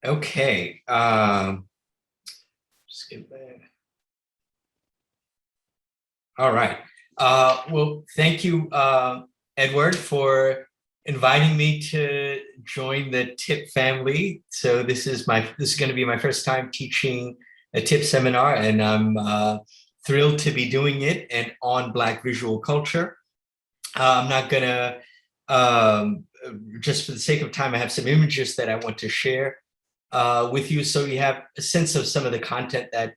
Okay. Just get back. All right. Well, thank you, Edward, for inviting me to join the TIP family. So this is going to be my first time teaching a TIP seminar, and I'm thrilled to be doing it and on Black visual culture. I'm not going to, just for the sake of time, I have some images that I want to share with you, so you have a sense of some of the content that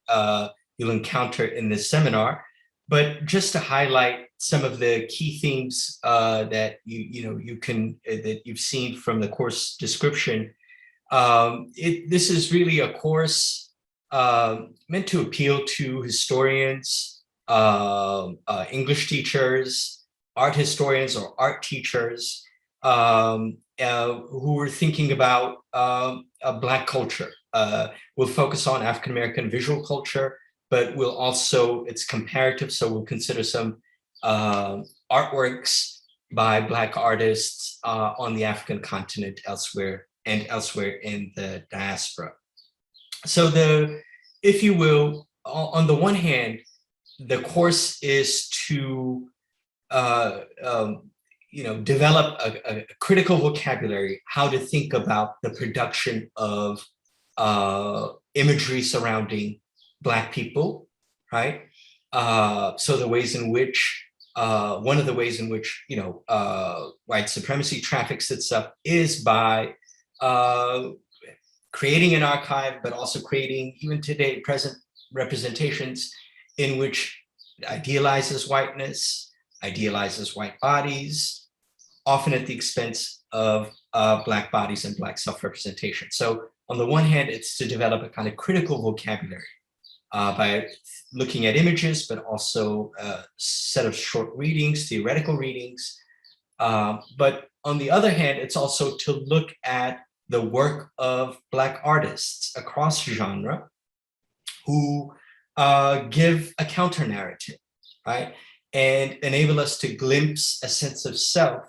you'll encounter in this seminar. But just to highlight some of the key themes that that you've seen from the course description, this is really a course meant to appeal to historians, English teachers, art historians or art teachers who are thinking about Black culture. We'll focus on African-American visual culture, but we'll also, it's comparative, so we'll consider some artworks by Black artists on the African continent elsewhere in the diaspora. So if you will, on the one hand, the course is to develop a critical vocabulary, how to think about the production of imagery surrounding Black people, right? So the ways in which, one of the ways in which, white supremacy traffics itself is by creating an archive, but also creating, even today, present representations in which it idealizes whiteness, idealizes white bodies, often at the expense of Black bodies and Black self-representation. So on the one hand, it's to develop a kind of critical vocabulary by looking at images, but also a set of short readings, theoretical readings. But on the other hand, it's also to look at the work of Black artists across genre who give a counter narrative, right? And enable us to glimpse a sense of self,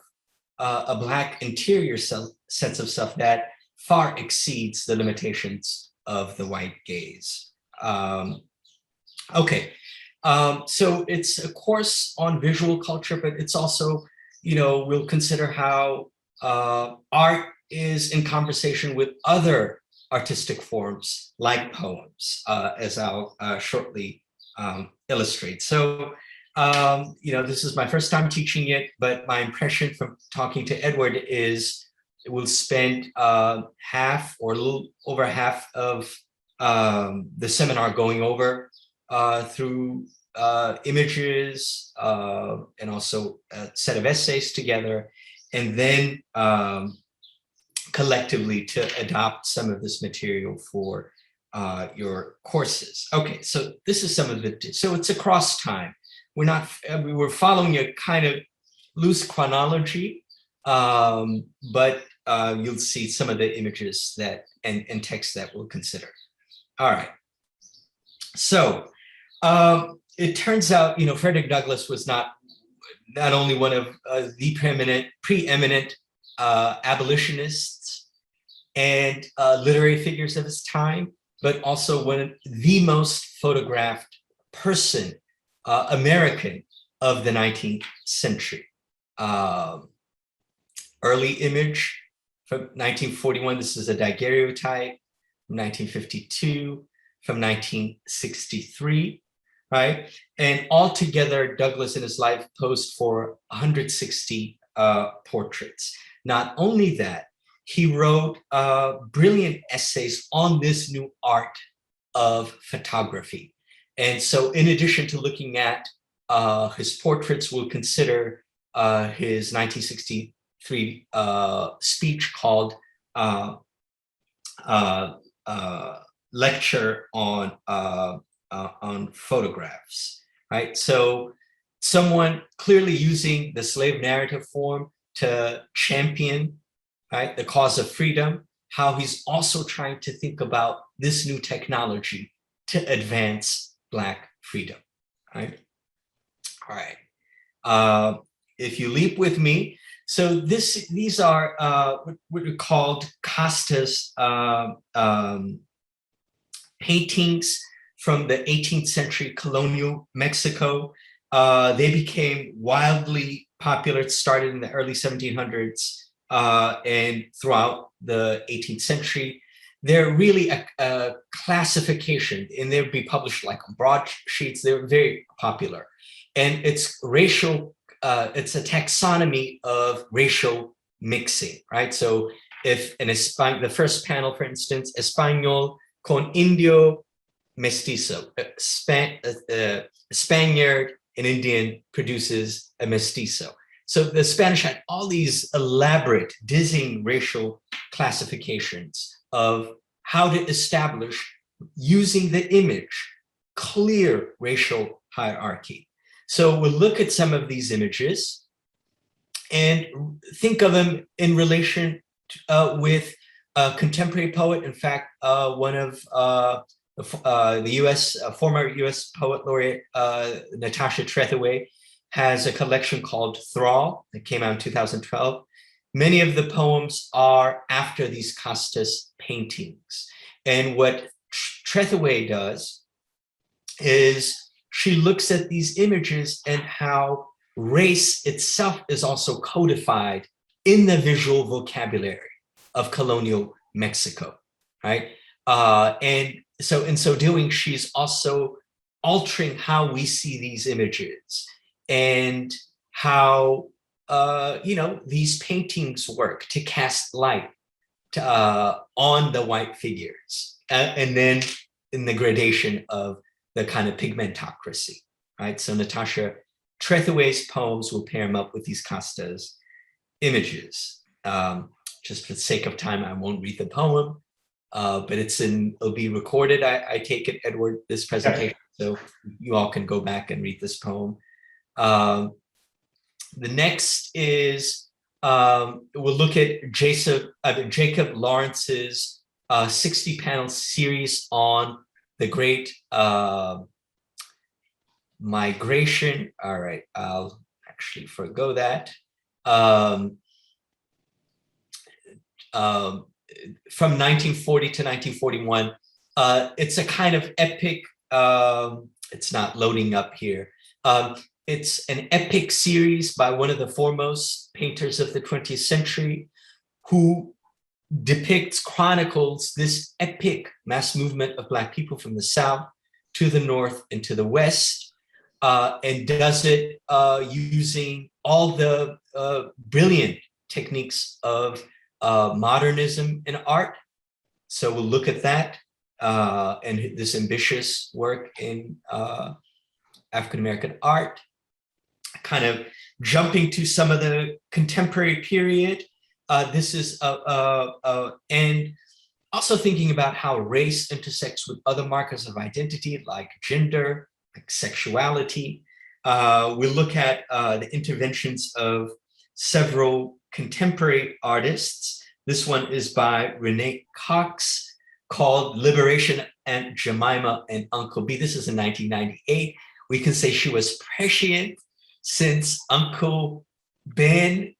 a Black interior sense of self that far exceeds the limitations of the white gaze. So it's a course on visual culture, but it's also, we'll consider how art is in conversation with other artistic forms like poems, as I'll shortly illustrate. So, this is my first time teaching it, but my impression from talking to Edward is we'll spend half or a little over half of the seminar going over through images and also a set of essays together, and then collectively to adopt some of this material for your courses. Okay, so this is some of the, so it's across time. We're following a kind of loose chronology, but you'll see some of the images that and text that we'll consider. All right. So it turns out, Frederick Douglass was not only one of the preeminent abolitionists and literary figures of his time, but also one of the most photographed person, American of the 19th century. Early image from 1941, this is a daguerreotype, from 1952, from 1963, right? And altogether, Douglass in his life posed for 160 portraits. Not only that, he wrote brilliant essays on this new art of photography. And so in addition to looking at his portraits, we'll consider his 1963 speech called Lecture on Photographs, right? So someone clearly using the slave narrative form to champion, right, the cause of freedom, how he's also trying to think about this new technology to advance Black freedom, right? All right. If you leap with me, So these are what are called castas paintings from the 18th century colonial Mexico. They became wildly popular. It started in the early 1700s and throughout the 18th century. They're really a classification, and they'd be published like on broadsheets. They're very popular. And it's racial, it's a taxonomy of racial mixing, right? So if the first panel, for instance, Español con Indio mestizo, Spaniard and Indian produces a mestizo. So the Spanish had all these elaborate, dizzying racial classifications of how to establish, using the image, clear racial hierarchy. So we'll look at some of these images and think of them in relation with a contemporary poet. In fact, one of the former US poet laureate, Natasha Trethewey, has a collection called Thrall that came out in 2012. Many of the poems are after these castas paintings. And what Trethewey does is she looks at these images and how race itself is also codified in the visual vocabulary of colonial Mexico, right? And so in so doing, she's also altering how we see these images and how these paintings work to cast light on the white figures, and then in the gradation of the kind of pigmentocracy, right? So Natasha Trethewey's poems will pair them up with these castas images. Just for the sake of time, I won't read the poem, but it'll be recorded. I take it, Edward, this presentation, so you all can go back and read this poem. The next is, we'll look at Jacob Lawrence's 60-panel series on the Great Migration. All right, I'll actually forgo that. From 1940 to 1941, it's a kind of epic, it's not loading up here. It's an epic series by one of the foremost painters of the 20th century, who chronicles this epic mass movement of Black people from the South to the North and to the West, and does it using all the brilliant techniques of modernism in art. So we'll look at that and this ambitious work in African-American art, kind of jumping to some of the contemporary period. This is, and also thinking about how race intersects with other markers of identity, like gender, like sexuality. We'll look at the interventions of several contemporary artists. This one is by Renee Cox, called Liberation and Jemima and Uncle B. This is in 1998. We can say she was prescient, since Uncle Ben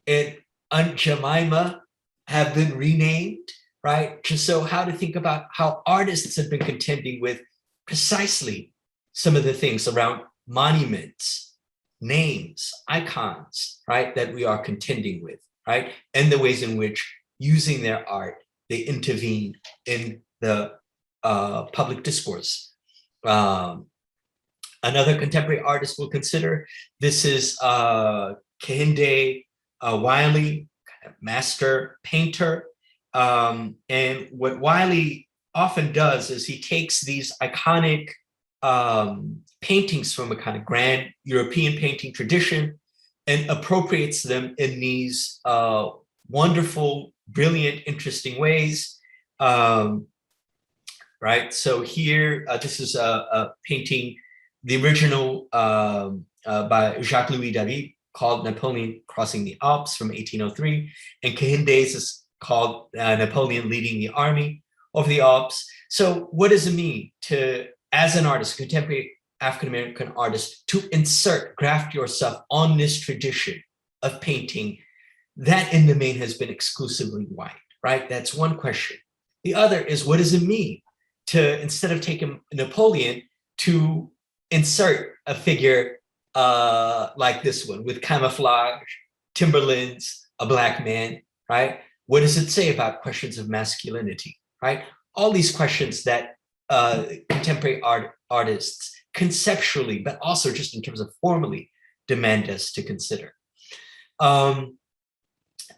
and Aunt Jemima have been renamed, right? Just so how to think about how artists have been contending with precisely some of the things around monuments, names, icons, right, that we are contending with, right? And the ways in which, using their art, they intervene in the public discourse. Another contemporary artist we'll consider, this is Kehinde Wiley, master painter. And what Wiley often does is he takes these iconic paintings from a kind of grand European painting tradition and appropriates them in these wonderful, brilliant, interesting ways. Right, so here, this is a painting, the original by Jacques-Louis David, called Napoleon Crossing the Alps from 1803, and Kehinde's is called Napoleon Leading the Army over the Alps. So what does it mean to, as an artist, contemporary African-American artist, to graft yourself on this tradition of painting, that in the main has been exclusively white, right? That's one question. The other is, what does it mean to, instead of taking Napoleon, to insert a figure like this one with camouflage, Timberlands, a black man, right? What does it say about questions of masculinity, right? All these questions that contemporary artists conceptually, but also just in terms of formally, demand us to consider.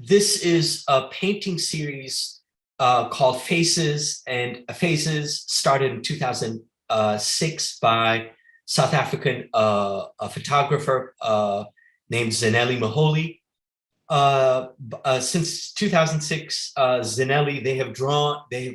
This is a painting series called Faces, and Faces started in 2006 by South African a photographer named Zanele Maholi. Since 2006, Zanele, they have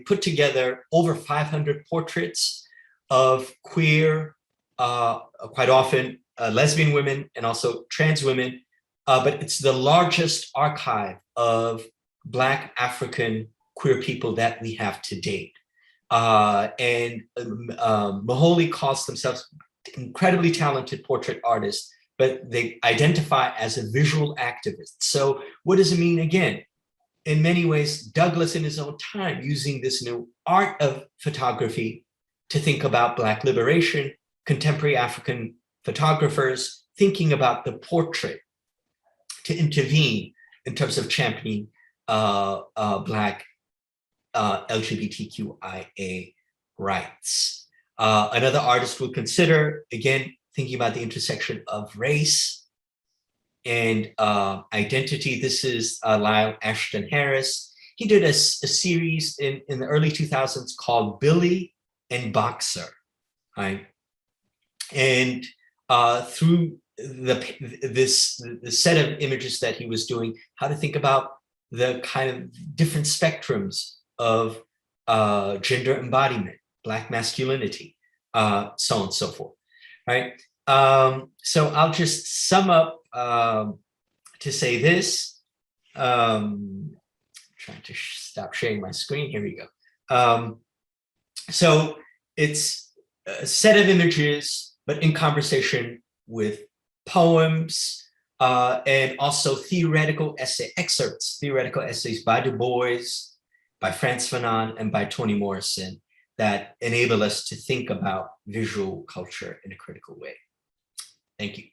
put together over 500 portraits of queer, quite often lesbian women and also trans women, but it's the largest archive of Black African queer people that we have to date. Maholi calls themselves incredibly talented portrait artists, but they identify as a visual activist. So what does it mean? Again, in many ways, Douglas in his own time using this new art of photography to think about Black liberation, contemporary African photographers thinking about the portrait to intervene in terms of championing Black LGBTQIA rights. Another artist we'll consider, again, thinking about the intersection of race and identity. This is Lyle Ashton Harris. He did a series in the early 2000s called Billy and Boxer, right? And through this set of images that he was doing, how to think about the kind of different spectrums of gender embodiment, Black masculinity, so on and so forth, right? So I'll just sum up to say this. Trying to stop sharing my screen. Here we go. So it's a set of images, but in conversation with poems and also theoretical essay excerpts, theoretical essays by Du Bois, by Frantz Fanon, and by Toni Morrison that enable us to think about visual culture in a critical way. Thank you.